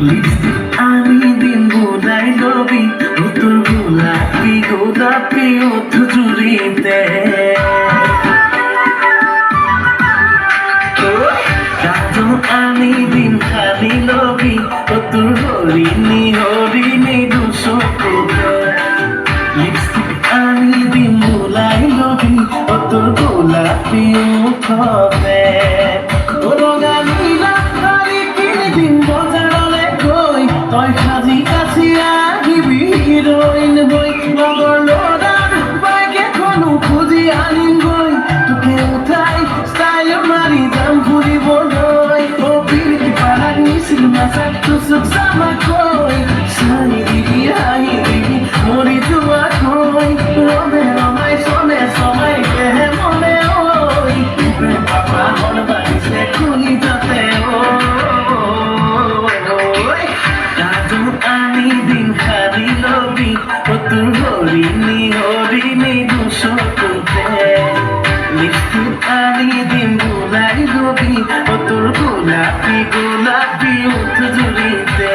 lipstick আনি দিন বোলাই লবি ও তোর গোলাপি গোলাপি ওঠ জুড়িতে কাজল আনি দিন খালি লবি ও তোর হরিণী হরিণী দুশোতে লিপস্টিক আনি দিন বোলাই লবি ও তোর গোলাপি ওঠবে তই সাজি কাছি আহিবি হিরোইন হই লগর লড়ার বাইকে কোনো খুঁজি আনিম গই তোকে উঠাই স্টাইল মারি যাম ফুৰিবলৈ ও পিৰিতি পাৰাক নিছিল মাছাক তুচুক জামাকৈ চাই দিবি হাঁহি দিবি মৰি যোৱাকৈ ৰমে ৰমাই চমে চমাই কেহে মনে ঐ পাপা হল বাঢ়িছে খুলি যাতে আনি দিন খালি লবি ও তোর হরিণী হরিণী দুশোতে লিপস্টিক আনি দিন বোলাই লবি ও তোর গোলাপি গোলাপি ওঠ জুড়িতে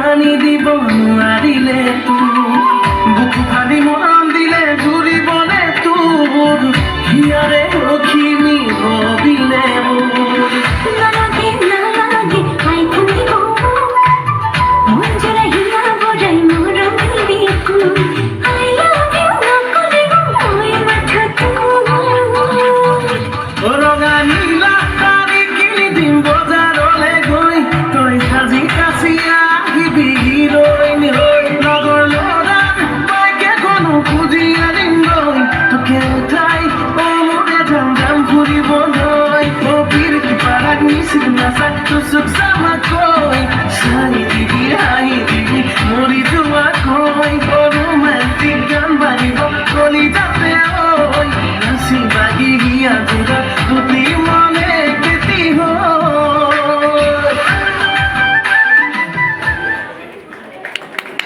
আনি দিব নোৱাৰিলে